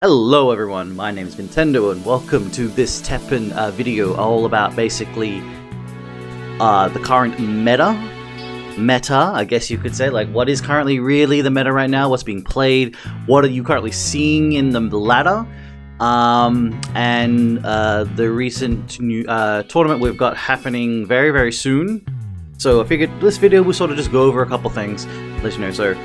Hello everyone, my name is Nintendo and welcome to this TEPPEN video all about basically the current meta, I guess you could say, like what is currently really the meta right now, what's being played, what are you currently seeing in the ladder, and the recent new tournament we've got happening very soon. So I figured this video will sort of just go over a couple things, let you know. So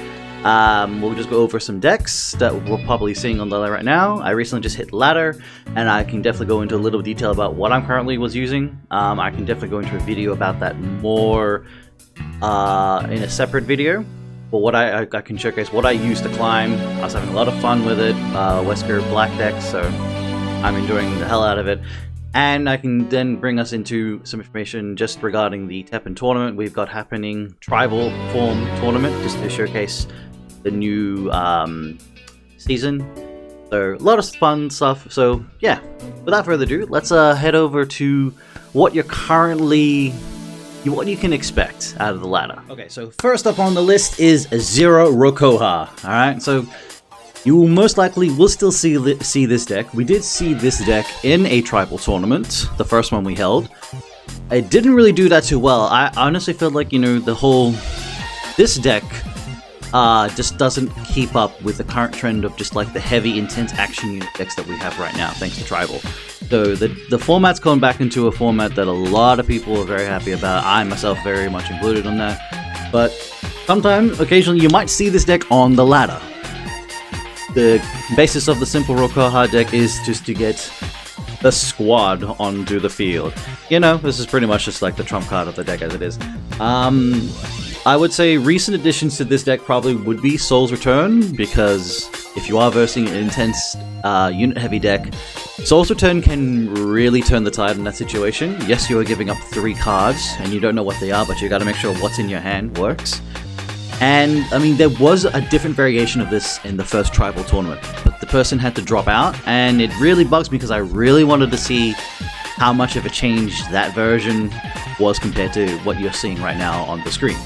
we'll just go over some decks that we're probably seeing on the ladder right now. I recently just hit ladder, and I can definitely go into a little detail about what I'm currently using. I can definitely go into a video about that more in a separate video. But what I can showcase what I use to climb. I was having a lot of fun with it. Wesker Black deck, so I'm enjoying the hell out of it. And I can then bring us into some information just regarding the TEPPEN tournament we've got happening, tribal form tournament, just to showcase the new season. So a lot of fun stuff. So yeah, without further ado, let's head over to what you can expect out of the ladder. Okay, so first up on the list is Zero Rokoha. All right, so you will most likely will still see this deck. We did see this deck in a tribal tournament, the first one we held. It didn't really do that too well. I honestly feel like, you know, this deck just doesn't keep up with the current trend of just like the heavy, intense action unit decks that we have right now, thanks to tribal. So the format's gone back into a format that a lot of people are very happy about. I myself very much included on that. But sometimes, occasionally, you might see this deck on the ladder. The basis of the simple Rokoha deck is just to get the squad onto the field. You know, this is pretty much just like the trump card of the deck as it is. I would say recent additions to this deck probably would be Soul's Return, because if you are versing an intense unit-heavy deck, Soul's Return can really turn the tide in that situation. Yes, you are giving up 3 cards, and you don't know what they are, but you gotta make sure what's in your hand works. And, I mean, there was a different variation of this in the first tribal tournament, but the person had to drop out, and it really bugs me because I really wanted to see how much of a change that version was compared to what you're seeing right now on the screen.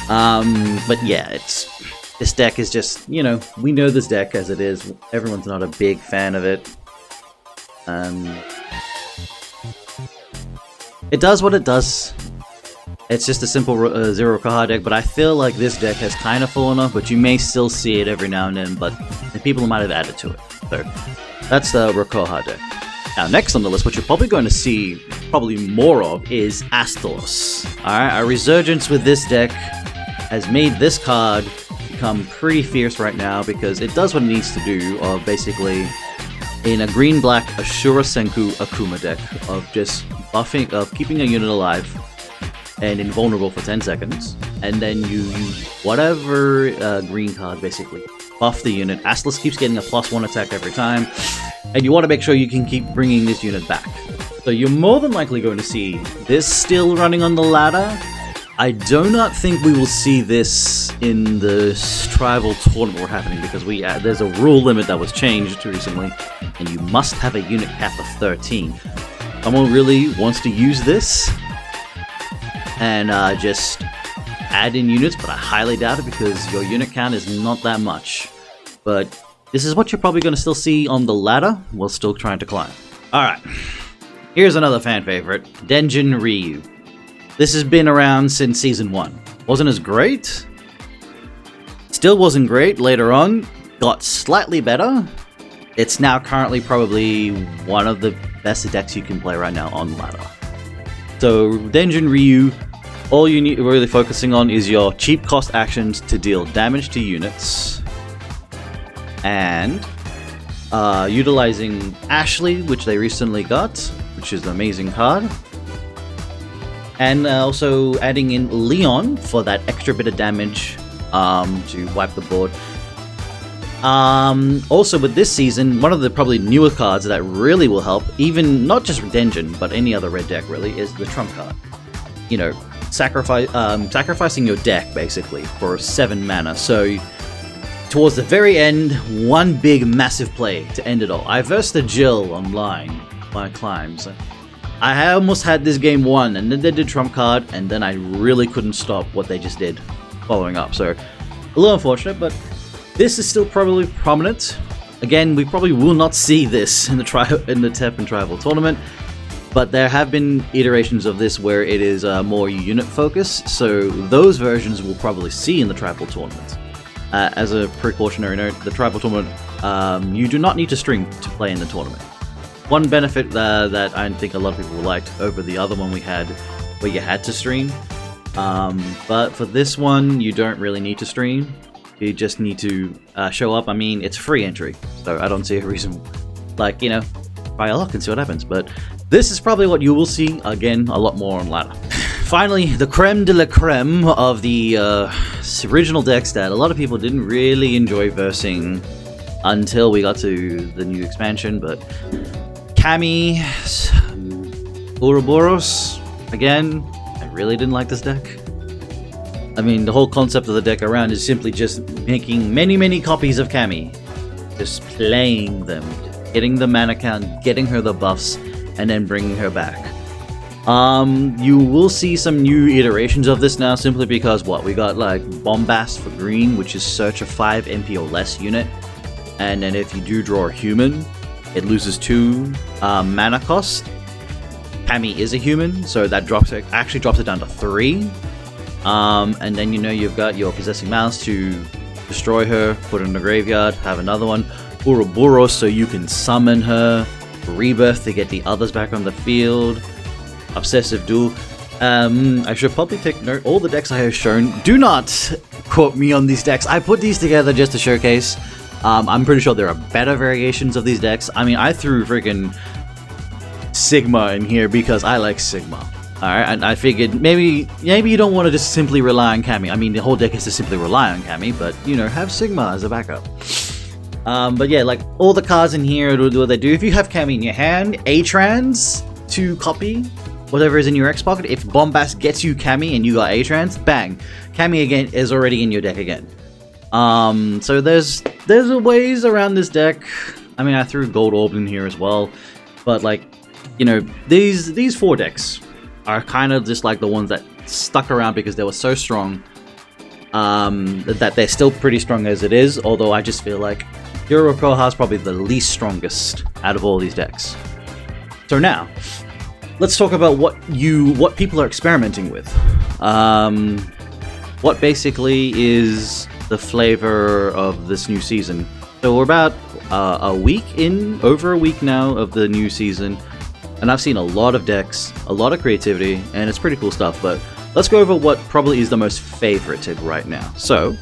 But yeah, this deck is just, you know, we know this deck as it is. Everyone's not a big fan of it. It does what it does. It's just a simple Zero Rokoha deck, but I feel like this deck has kind of fallen off, but you may still see it every now and then, but people might have added to it. So that's the Rokoha deck. Now, next on the list, what you're probably going to see probably more of is Astalos. Alright, a resurgence with this deck has made this card become pretty fierce right now because it does what it needs to do of basically in a green-black Ashura Senku Akuma deck of just buffing, of keeping a unit alive and invulnerable for 10 seconds, and then you whatever green card basically buff the unit. Astalos keeps getting a +1 attack every time, and you want to make sure you can keep bringing this unit back. So you're more than likely going to see this still running on the ladder. I do not think we will see this in the tribal tournament we're happening, because there's a rule limit that was changed recently, and you must have a unit cap of 13. Someone really wants to use this and just add in units, but I highly doubt it because your unit count is not that much. But this is what you're probably going to still see on the ladder while still trying to climb. Alright, here's another fan favorite, Denjin Ryu. This has been around since Season 1. Wasn't as great. Still wasn't great later on. Got slightly better. It's now currently probably one of the best decks you can play right now on ladder. So Denjin Ryu, all you need really focusing on is your cheap cost actions to deal damage to units, and utilizing Ashley, which they recently got, which is an amazing card, and also adding in Leon for that extra bit of damage to wipe the board. Also with this season, one of the probably newer cards that really will help, even not just Denjin, but any other red deck really, is the Trump card. You know, sacrificing your deck basically for 7 mana. So towards the very end, one big massive play to end it all. I versed the Jill online my climbs. I almost had this game won, and then they did Trump card, and then I really couldn't stop what they just did following up. So a little unfortunate, but this is still probably prominent Again, we probably will not see this in the TEPPEN Tribal Tournament, but there have been iterations of this where it is more unit focused, so those versions we'll probably see in the Tribal Tournament. As a precautionary note, the Tribal Tournament, you do not need to stream to play in the tournament. One benefit that I think a lot of people liked over the other one we had, where you had to stream, but for this one, you don't really need to stream. You just need to show up. I mean, it's free entry, so I don't see a reason, like, you know, try your luck and see what happens. But this is probably what you will see, again, a lot more on ladder. Finally, the creme de la creme of the original decks that a lot of people didn't really enjoy versing until we got to the new expansion, but Cami Ouroboros, again, I really didn't like this deck. I mean, the whole concept of the deck around is simply just making many copies of Cami. Just playing them, getting the mana count, getting her the buffs, and then bringing her back. You will see some new iterations of this now, simply because, what, we got like Bombast for green, which is search a 5 MP or less unit, and then if you do draw a human, it loses 2 mana cost. Cami is a human, so that actually drops it down to 3. And then, you know, you've got your Possessing Mouse to destroy her, put her in the graveyard, have another one. Ouroboros, so you can summon her. Rebirth to get the others back on the field. Obsessive Duel. I should probably take note, all the decks I have shown, do not quote me on these decks. I put these together just to showcase. I'm pretty sure there are better variations of these decks. I mean, I threw freaking Sigma in here because I like Sigma. Alright, and I figured maybe you don't want to just simply rely on Cami. I mean, the whole deck is to simply rely on Cami, but, you know, have Sigma as a backup. But yeah, like, all the cards in here, it'll do what they do. If you have Cami in your hand, A-Trans to copy whatever is in your X pocket. If Bombast gets you Cami and you got A-Trans, bang! Cami again is already in your deck again. So there's ways around this deck. I mean, I threw Gold Orb in here as well, but, like, you know, these 4 decks are kind of just like the ones that stuck around because they were so strong, that they're still pretty strong as it is, although I just feel like Eurokoha is probably the least strongest out of all these decks. So now, let's talk about what people are experimenting with. What basically is the flavor of this new season. So we're about over a week now of the new season, and I've seen a lot of decks, a lot of creativity, and it's pretty cool stuff, but let's go over what probably is the most favorited right now. So,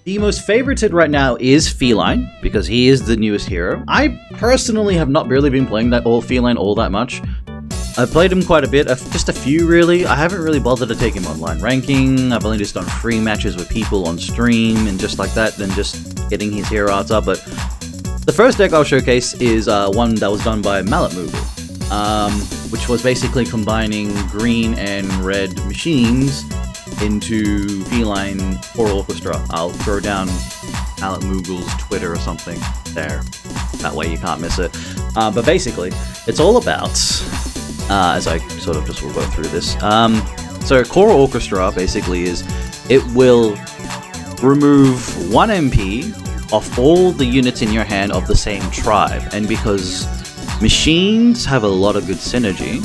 the most favorited right now is Feline, because he is the newest hero. I personally have not really been playing Feline all that much. I've played him quite a bit, just a few really. I haven't really bothered to take him online ranking. I've only just done free matches with people on stream and just like that, and just getting his hero arts up. But the first deck I'll showcase is one that was done by Mallet Moogle, which was basically combining green and red machines into Feline or Orchestra. I'll throw down Mallet Moogle's Twitter or something there. That way you can't miss it. But basically, it's all about, as I sort of just will go through this. So Core Orchestra basically is, it will remove 1 MP off all the units in your hand of the same tribe. And because machines have a lot of good synergy,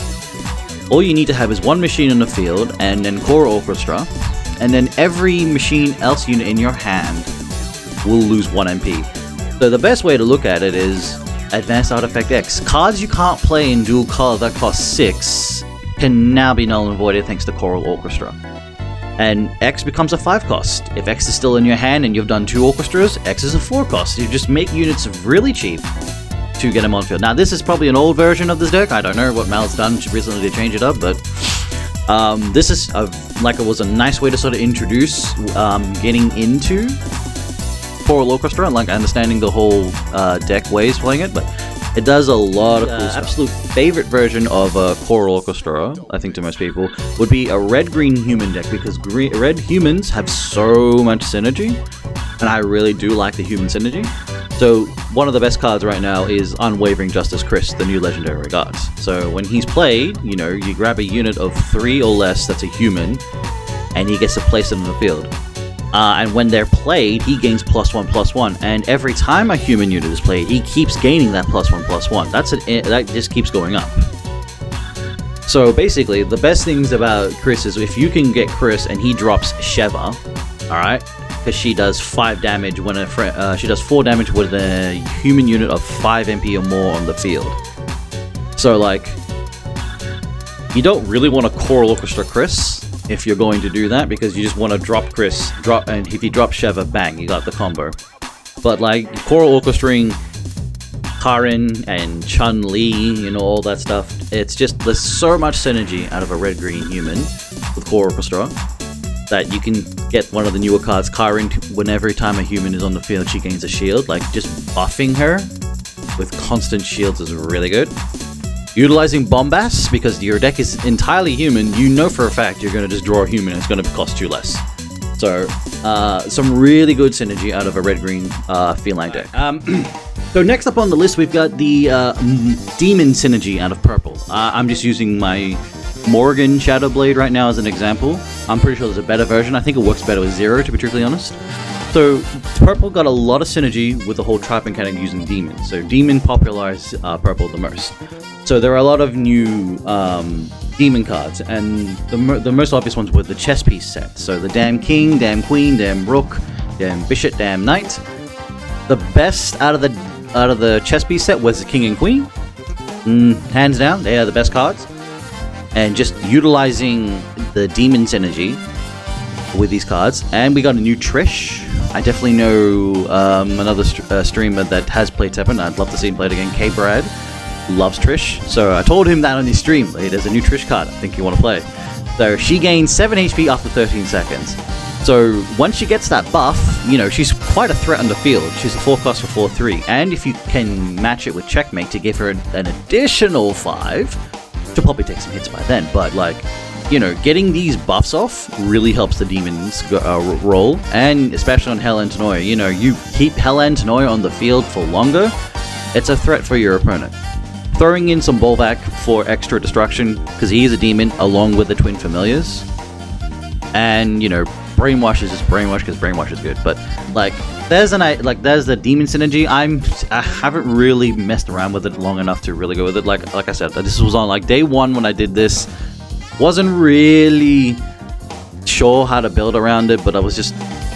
all you need to have is 1 machine in the field, and then Core Orchestra, and then every machine else unit in your hand will lose 1 MP. So the best way to look at it is Advanced Artifact X. Cards you can't play in dual color that cost 6 can now be null and voided thanks to Choral Orchestra. And X becomes a 5 cost. If X is still in your hand and you've done 2 orchestras, X is a 4 cost. You just make units really cheap to get them on field. Now this is probably an old version of this deck. I don't know what Mal's done recently to change it up, but this is it was a nice way to sort of introduce getting into Choral Orchestra and like understanding the whole deck ways playing it. But it does a lot of cool stuff. Absolute favorite version of Choral Orchestra, I think to most people, would be a red-green human deck, because red humans have so much synergy, and I really do like the human synergy. So one of the best cards right now is Unwavering Justice Chris, the new Legendary Regards. So when he's played, you know, you grab a unit of 3 or less that's a human, and he gets to place it in the field. And when they're played, he gains +1/+1. And every time a human unit is played, he keeps gaining that +1/+1. That just keeps going up. So basically, the best things about Chris is if you can get Chris and he drops Sheva, alright? Because she does 5 damage when she does 4 damage with a human unit of 5 MP or more on the field. So like, you don't really want to Choral Orchestra Chris if you're going to do that, because you just want to drop Chris, and if you drop Sheva, bang, you got the combo. But like, Choral Orchestrating Karin and Chun-Li, all that stuff, it's just, there's so much synergy out of a red-green human with Choral Orchestra that you can get one of the newer cards, Karin, whenever time a human is on the field, she gains a shield. Like, just buffing her with constant shields is really good. Utilizing Bombast, because your deck is entirely human, you know for a fact you're going to just draw a human and it's going to cost you less. So, some really good synergy out of a red-green feline deck. So next up on the list, we've got the Demon synergy out of purple. I'm just using my Morgan Shadowblade right now as an example. I'm pretty sure there's a better version. I think it works better with Zero, to be truthfully honest. So, purple got a lot of synergy with the whole trap mechanic using Demon. So, Demon popularized purple the most. So, there are a lot of new Demon cards, and the most obvious ones were the chess piece set. So, the Damn King, Damn Queen, Damn Rook, Damn Bishop, Damn Knight. The best out of the chess piece set was the King and Queen. Hands down, they are the best cards. And just utilizing the Demon synergy with these cards. And we got a new Trish. I definitely know another streamer that has played TEPPEN. I'd love to see him play it again. K-Brad loves Trish. So I told him that on his stream. Hey, there's a new Trish card I think you want to play. So she gains 7 HP after 13 seconds. So once she gets that buff, she's quite a threat on the field. She's a 4-cost for 4/3. And if you can match it with Checkmate to give her an additional 5, she'll probably take some hits by then. But like, getting these buffs off really helps the demons roll, and especially on Hell Antanoia. You keep Hell Antanoia on the field for longer, it's a threat for your opponent. Throwing in some Bolvac for extra destruction, because he is a demon, along with the Twin Familiars. And, Brainwash is just Brainwash, because Brainwash is good. But, like, there's the demon synergy. I haven't really messed around with it long enough to really go with it. Like I said, this was on, like, day 1 when I did this. Wasn't really sure how to build around it, but I was just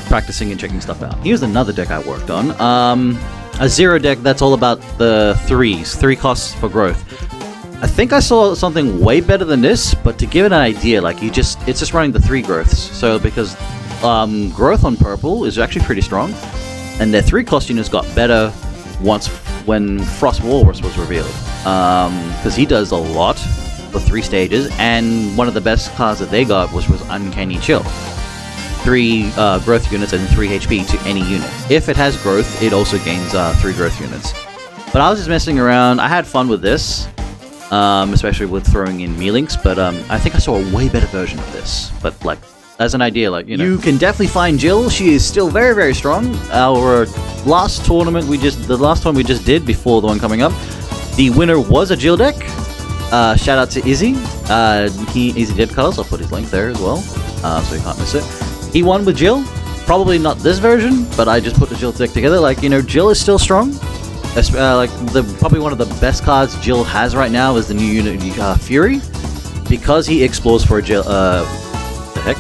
practicing and checking stuff out. Here's another deck I worked on. A Zero deck that's all about the 3s. 3 costs for growth. I think I saw something way better than this, but to give it an idea, like, it's just running the 3 growths. So, because growth on purple is actually pretty strong, and their 3-cost units got better when Frost Walrus was revealed. Because he does a lot for 3 stages, and one of the best cards that they got was Uncanny Chill. 3 growth units and 3 HP to any unit. If it has growth, it also gains 3 growth units. But I was just messing around. I had fun with this, especially with throwing in Mealinks, but I think I saw a way better version of this. But like, as an idea, like, you can definitely find Jill. She is still very, very strong. Our last tournament the last one we just did before the one coming up, the winner was a Jill deck. Shout out to Izzy. Izzy Dead Colors. I'll put his link there as well, so you can't miss it. He won with Jill. Probably not this version, but I just put the Jill deck together. Like, Jill is still strong. Probably one of the best cards Jill has right now is the new unit Fury, because he explores for Jill. The heck?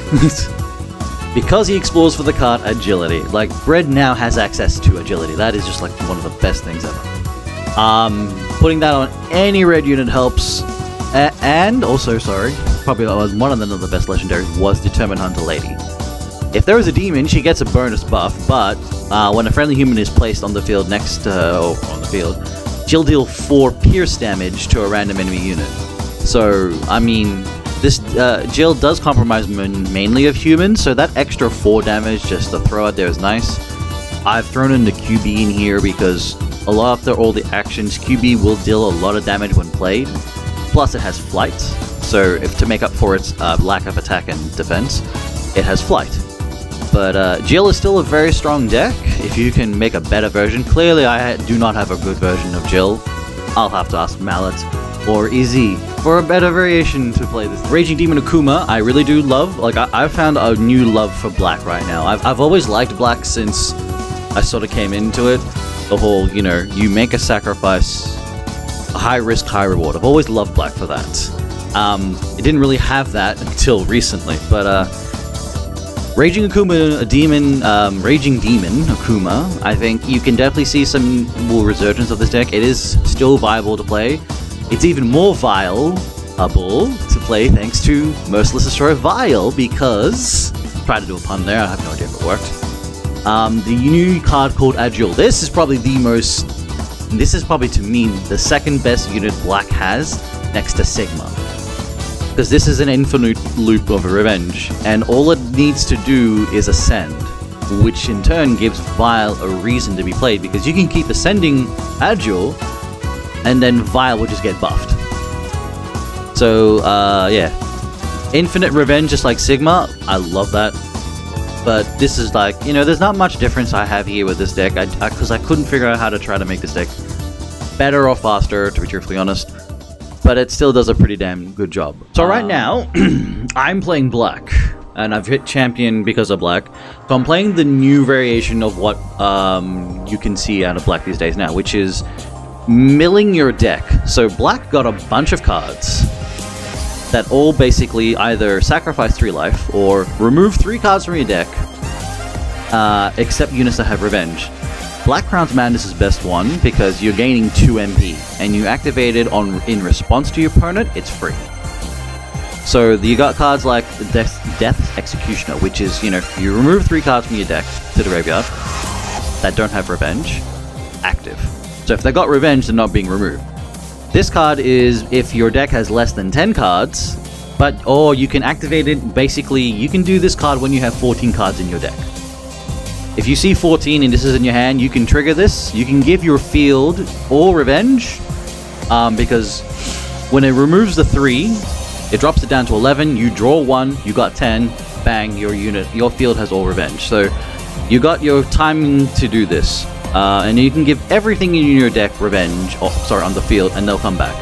Because he explores for the card Agility. Like, Bread now has access to Agility. That is just like one of the best things ever. Putting that on any red unit helps. And also, probably one of the best legendaries was Determined Hunter Lady. If there is a demon, she gets a bonus buff, but when a friendly human is placed on the field she'll deal 4 pierce damage to a random enemy unit. So, I mean, this Jill does compromise mainly of humans, so that extra 4 damage just to throw out there is nice. I've thrown in the QB in here because after all the actions, QB will deal a lot of damage when played. Plus, it has flight, so to make up for its lack of attack and defense, it has flight. But Jill is still a very strong deck if you can make a better version. Clearly, I do not have a good version of Jill. I'll have to ask Mallet. or Izzy for a better variation to play this. Raging Demon Akuma, I really do love. Like, I've found a new love for black right now. I've always liked black since I sort of came into it. The whole, you know, you make a sacrifice, a high risk, high reward. I've always loved black for that. It didn't really have that until recently, but Raging Akuma, Raging Demon Akuma, I think you can definitely see some more resurgence of this deck. It is still viable to play. It's even more viable to play thanks to Merciless Destroyer Vile, because, tried to do a pun there, I have no idea if it worked. The new card called Agile. This is probably to me the second best unit black has, next to Sigma. Because this is an infinite loop of revenge, and all it needs to do is ascend, which in turn gives Vile a reason to be played, because you can keep ascending Agile, and then Vile will just get buffed. So, yeah. Infinite revenge, just like Sigma, I love that. But this is like, you know, there's not much difference I have here with this deck, because I couldn't figure out how to try to make this deck better or faster, to be truthfully honest. But it still does a pretty damn good job. So right now, I'm playing black, and I've hit champion because of black. So I'm playing the new variation of what you can see out of black these days now, which is milling your deck. So black got a bunch of cards that all basically either sacrifice 3 life or remove 3 cards from your deck, except units that have revenge. Black Crown's Madness is best one because you're gaining 2 MP, and you activate it in response to your opponent, it's free. So you got cards like Death Executioner, which is, you know, you remove 3 cards from your deck to the graveyard that don't have revenge, active. So if they got revenge, they're not being removed. This card is if your deck has less than 10 cards, or you can activate it, basically, you can do this card when you have 14 cards in your deck. If you see 14 and this is in your hand, you can trigger this. You can give your field all revenge, because when it removes the 3, it drops it down to 11, you draw 1, you got 10, bang, your field has all revenge. So you got your timing to do this. And you can give everything in your deck revenge, on the field, and they'll come back.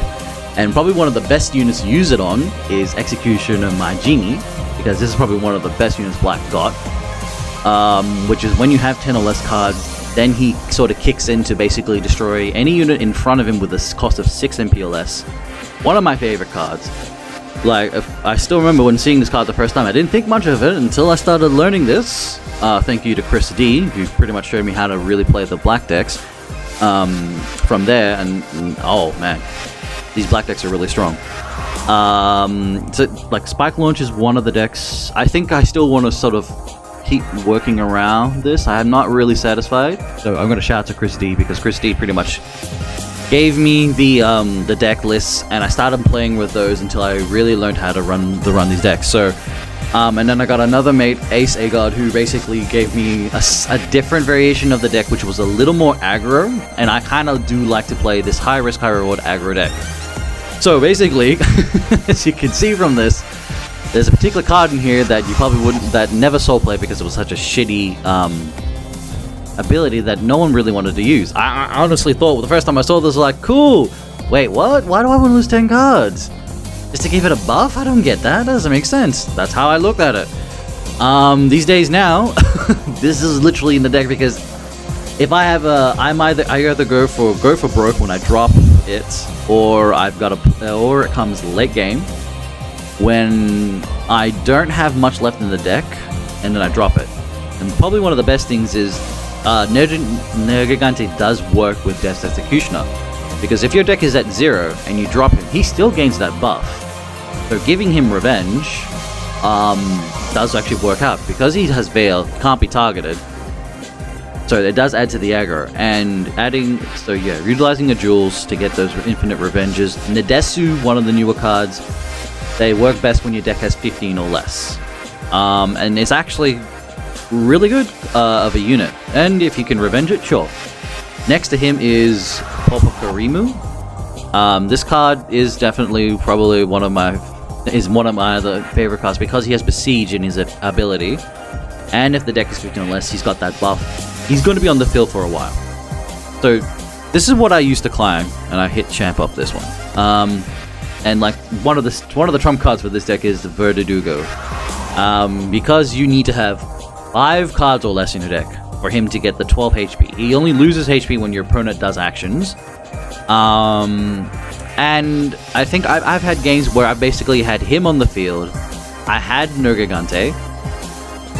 And probably one of the best units to use it on is Executioner My Genie, because this is probably one of the best units black got. Which is when you have 10 or less cards, then he sort of kicks in to basically destroy any unit in front of him with a cost of 6 MP or less. One of my favorite cards. Like, I still remember when seeing this card the first time, I didn't think much of it until I started learning this. Thank you to Chris D, who pretty much showed me how to really play the black decks. From there, and oh man, these black decks are really strong. So, like, Spike Launch is one of the decks. I think I still want to sort of keep working around this. I am not really satisfied, so I'm going to shout out to Chris D, because Chris D pretty much gave me the deck lists, and I started playing with those until I really learned how to run these decks. So and then I got another mate, Ace Agard, who basically gave me a different variation of the deck, which was a little more aggro, and I kind of do like to play this high risk, high reward aggro deck. So basically, as you can see from this, there's a particular card in here that you probably wouldn't, that never soul play because it was such a shitty ability that no one really wanted to use. I honestly thought, the first time I saw this, like, cool, wait, what? Why do I want to lose 10 cards? Just to give it a buff? I don't get that. That doesn't make sense. That's how I looked at it. These days now, this is literally in the deck, because if I have I either go for broke when I drop it, or or it comes late game when I don't have much left in the deck, and then I drop it. And probably one of the best things is Nergigante does work with Death Executioner, because if your deck is at 0 and you drop him, he still gains that buff. So giving him revenge does actually work out, because he has Veil, can't be targeted. So it does add to the aggro, and utilizing the jewels to get those infinite revenges. Nadesu, one of the newer cards, they work best when your deck has 15 or less. And it's actually really good of a unit. And if you can revenge it, sure. Next to him is Popokarimu. This card is definitely probably one of my other favorite cards, because he has Besiege in his ability. And if the deck is 15 or less, he's got that buff. He's going to be on the field for a while. So this is what I used to climb, and I hit champ up this one. And like one of the trump cards for this deck is the Verdugo. Because you need to have 5 cards or less in your deck for him to get the 12 HP. He only loses HP when your opponent does actions. And I think I've had games where I basically had him on the field, I had Nergigante,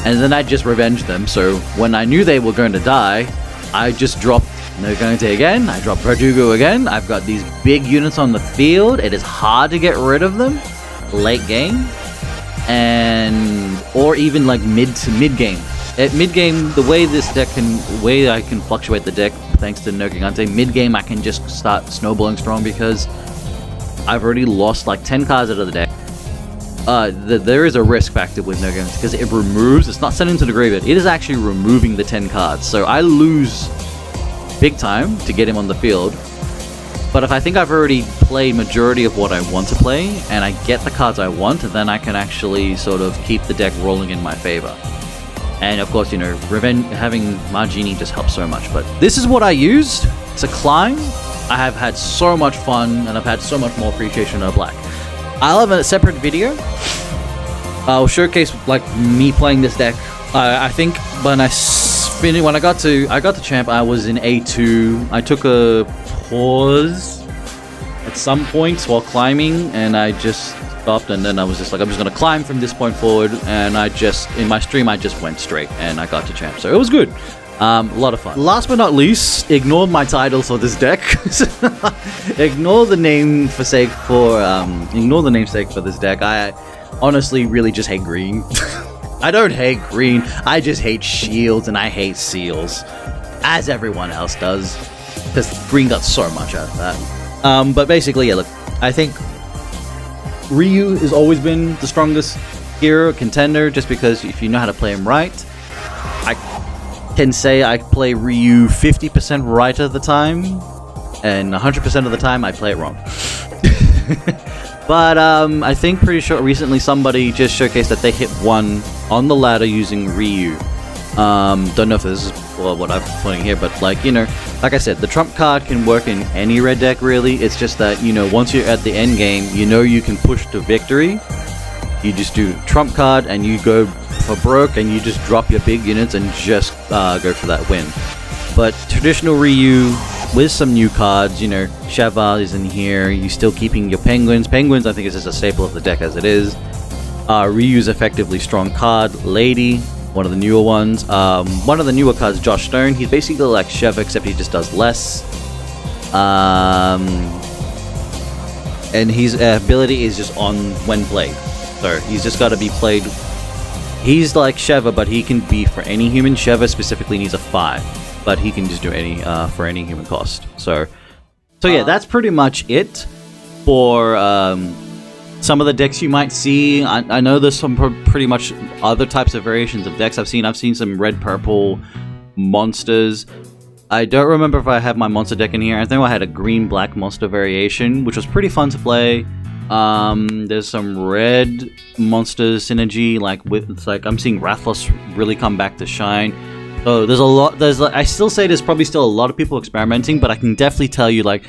and then I just revenged them. So when I knew they were going to die, I just dropped Nergigante again, I dropped Verdugo again. I've got these big units on the field. It is hard to get rid of them late game, or even like mid game. At mid game, the way I can fluctuate the deck thanks to Nergigante, mid game I can just start snowballing strong because I've already lost like 10 cards out of the deck. There is a risk factor with Nergigante because it removes. It's not sent into the graveyard. It is actually removing the 10 cards. So I lose big time to get him on the field. But if I think I've already played majority of what I want to play and I get the cards I want, then I can actually sort of keep the deck rolling in my favor. And of course, you know, having Margini just helps so much. But this is what I used to climb. I have had so much fun, and I've had so much more appreciation of black. I'll have a separate video. I'll showcase like me playing this deck. I think when I got to champ, I was in A2. I took a pause at some points while climbing, and I just stopped, and then I was just like, I'm just gonna climb from this point forward, and in my stream I just went straight and I got to champ, so it was good. A lot of fun. Last but not least, ignore my title for this deck. Ignore the namesake for this deck. I honestly really just hate green. I don't hate green, I just hate shields and I hate seals, as everyone else does, because green got so much out of that. But basically, yeah, look, I think Ryu has always been the strongest hero contender, just because if you know how to play him right. I can say I play Ryu 50% right of the time, and 100% of the time I play it wrong. But I think pretty sure recently somebody just showcased that they hit 1 on the ladder using Ryu. Don't know if this is what I'm putting here, but like, you know, like I said, the trump card can work in any red deck really. It's just that, you know, once you're at the end game, you know you can push to victory. You just do trump card and you go for broke and you just drop your big units and just go for that win. But traditional Ryu with some new cards, you know, Shava is in here. You're still keeping your penguins. Penguins, I think, is just a staple of the deck as it is. Ryu's effectively strong card. Lady, one of the newer ones. One of the newer cards, Josh Stone. He's basically like Sheva, except he just does less. And his ability is just on when played. So he's just got to be played. He's like Sheva, but he can be for any human. Sheva specifically needs a 5, but he can just do any for any human cost. So yeah, that's pretty much it for some of the decks you might see. I know there's some pretty much other types of variations of decks I've seen some red-purple monsters. I don't remember if I have my monster deck in here. I think I had a green-black monster variation, which was pretty fun to play. There's some red monster synergy, I'm seeing Rathalos really come back to shine. So there's a lot. I still say there's probably still a lot of people experimenting, but I can definitely tell you, like,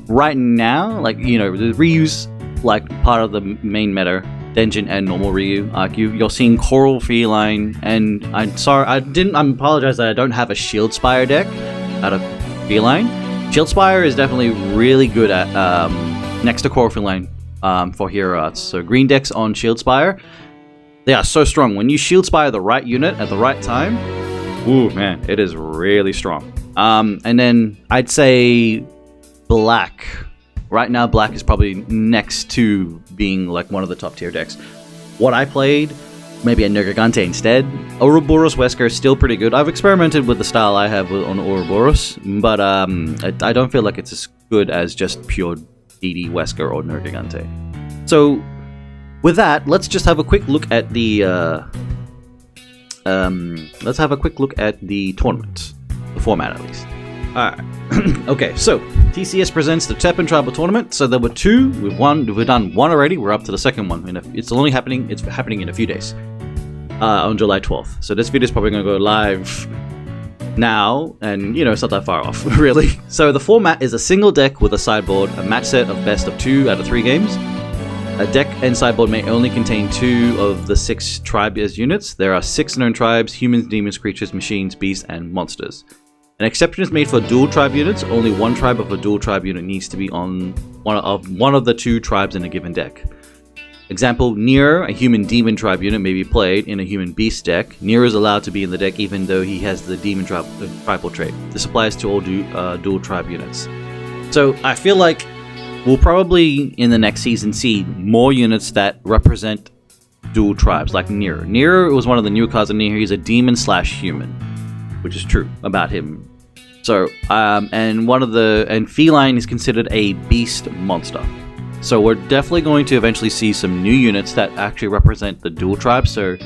right now, like, you know, the Ryu's like part of the main meta, Denjin and normal Ryu. You're seeing Coral Feline, and I apologize that I don't have a Shield Spire deck out of Feline. Shield Spire is definitely really good at next to Coral Feline for hero arts. So green decks on Shield Spire, they are so strong. When you Shield Spire the right unit at the right time, ooh man, it is really strong. And then I'd say black. Right now, black is probably next to being like one of the top tier decks. What I played, maybe a Nergigante instead. Ouroboros Wesker is still pretty good. I've experimented with the style I have on Ouroboros, but I don't feel like it's as good as just pure DD Wesker or Nergigante. So with that, let's just have a quick look at the tournament, the format at least. Alright. Okay, so TCS presents the TEPPEN Tribal Tournament. So there were 2. We've done 1 already. We're up to the second one. It's happening in a few days. On July 12th. So this video is probably going to go live now, and you know, it's not that far off, really. So the format is a single deck with a sideboard, a match set of best of 2 out of 3 games. A deck and sideboard may only contain 2 of the 6 tribe as units. There are 6 known tribes: humans, demons, creatures, machines, beasts, and monsters. An exception is made for dual tribe units. Only one tribe of a dual tribe unit needs to be on one of the 2 tribes in a given deck. Example, Nero, a human demon tribe unit, may be played in a human beast deck. Nero is allowed to be in the deck even though he has the demon tribal trait. This applies to all dual tribe units. So I feel like we'll probably in the next season see more units that represent dual tribes, like Nero. Nero was one of the new cards in Nero. He's a demon / human, which is true about him. So and feline is considered a beast monster. So we're definitely going to eventually see some new units that actually represent the dual tribes. So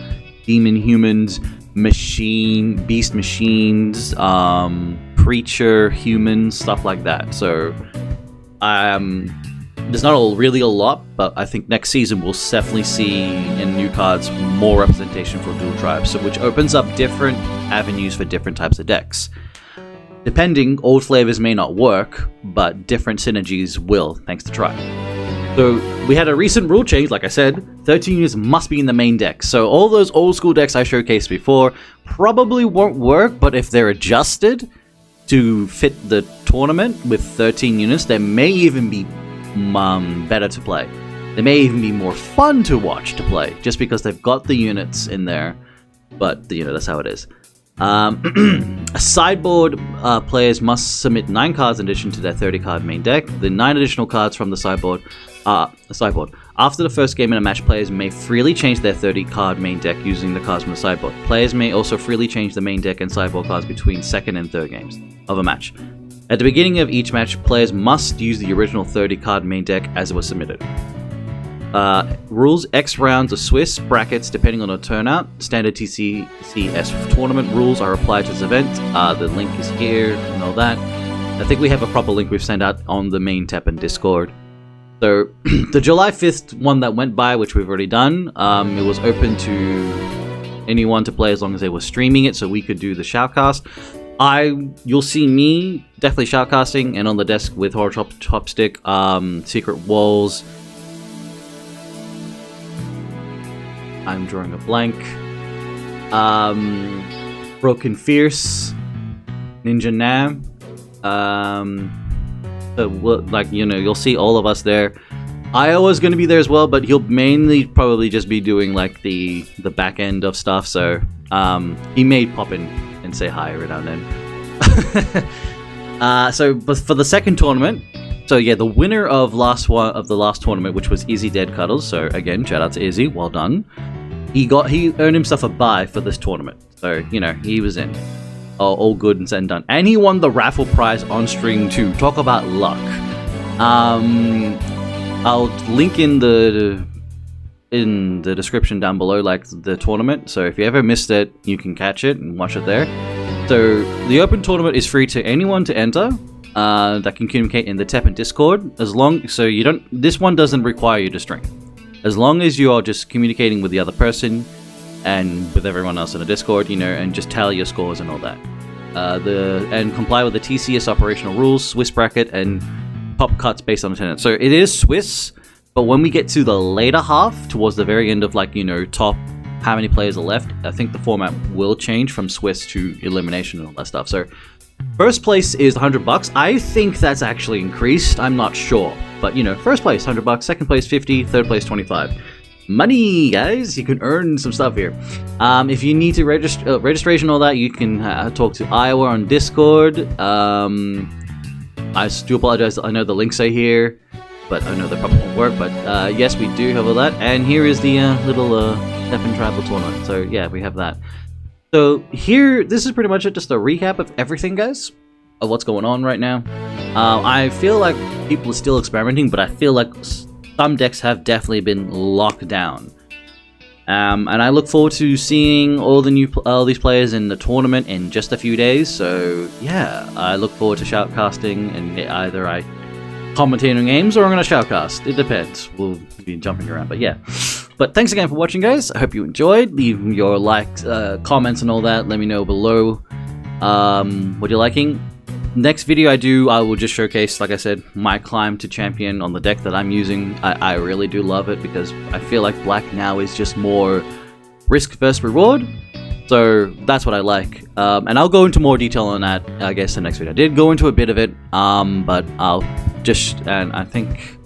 demon humans, beast machines, creature humans, stuff like that. So there's not really a lot, but I think next season we'll definitely see in new cards more representation for dual tribes, so which opens up different avenues for different types of decks. Depending, old flavors may not work, but different synergies will, thanks to tribe. So we had a recent rule change, like I said, 13 units must be in the main deck. So all those old school decks I showcased before probably won't work, but if they're adjusted to fit the tournament with 13 units, they may even be better to play. They may even be more fun to watch to play, just because they've got the units in there. But, you know, that's how it is. Sideboard players must submit 9 cards in addition to their 30-card main deck. The 9 additional cards from the sideboard. After the first game in a match, players may freely change their 30-card main deck using the cards from the sideboard. Players may also freely change the main deck and sideboard cards between second and third games of a match. At the beginning of each match, players must use the original 30-card main deck as it was submitted. Rules: X rounds of Swiss brackets depending on the turnout. Standard TCCS tournament rules are applied to this event. The link is here and all that. I think we have a proper link we've sent out on the main TEPPEN Discord. So the July 5th one that went by, which we've already done, it was open to anyone to play as long as they were streaming it, so we could do the shoutcast. You'll see me definitely shoutcasting and on the desk with Horror Chopstick, Secret Walls. I'm drawing a blank. Broken Fierce, Ninja Nam. Like, you know, you'll see all of us there. Iowa's going to be there as well, but he'll mainly probably just be doing like the back end of stuff. So he may pop in and say hi every now and then. But for the second tournament, so yeah, the winner of the last tournament, which was Izzy Dead Cuddles. So again, shout out to Izzy, well done. He earned himself a buy for this tournament. So you know, he was in. All good and said and done. And he won the raffle prize on stream too. Talk about luck. I'll link in the description down below, like the tournament. So if you ever missed it, you can catch it and watch it there. So the open tournament is free to anyone to enter that can communicate in the TEPPEN Discord. This one doesn't require you to stream. As long as you are just communicating with the other person and with everyone else in the Discord, you know, and just tally your scores and all that. And comply with the TCS operational rules, Swiss bracket, and pop cuts based on attendance. So it is Swiss, but when we get to the later half, towards the very end of, like, you know, top how many players are left, I think the format will change from Swiss to elimination and all that stuff. So first place is $100. I think that's actually increased. I'm not sure, but you know, first place $100, second place 50, third place 25. Money, guys! You can earn some stuff here. If you need to registration, all that, you can talk to Iowa on Discord. I do apologize. I know the links are here, but I know they probably won't work. But yes, we do have all that. And here is the little TEPPEN Tribal Tournament. So yeah, we have that. So here, this is pretty much it. Just a recap of everything, guys, of what's going on right now. I feel like people are still experimenting, but I feel like some decks have definitely been locked down. And I look forward to seeing all these players in the tournament in just a few days. So yeah, I look forward to shoutcasting, and either I commentate on games or I'm going to shoutcast. It depends. We'll be jumping around, but yeah. But thanks again for watching, guys. I hope you enjoyed. Leave your likes, comments and all that. Let me know below. what you're liking. Next video I will just showcase, like I said, my climb to champion on the deck that I'm using. I really do love it because I feel like black now is just more risk versus reward. So that's what I like. And I'll go into more detail on that, I guess, in the next video. I did go into a bit of it, but I'll just, and I think,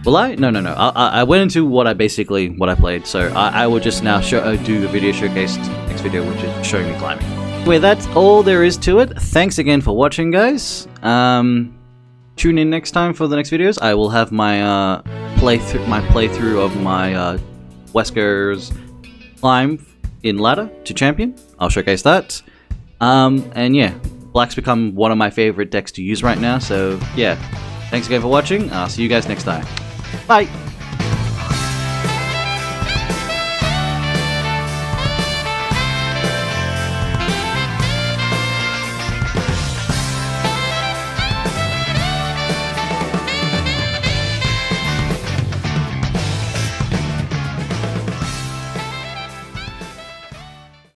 will I? No. I went into what I played. So I will just now do the video showcase next video, which is showing me climbing. Anyway, that's all there is to it. Thanks again for watching, guys. Tune in next time for the next videos. I will have my playthrough of my Wesker's climb in ladder to champion. I'll showcase that. And yeah, black's become one of my favorite decks to use right now. So yeah, thanks again for watching. I'll see you guys next time. Bye.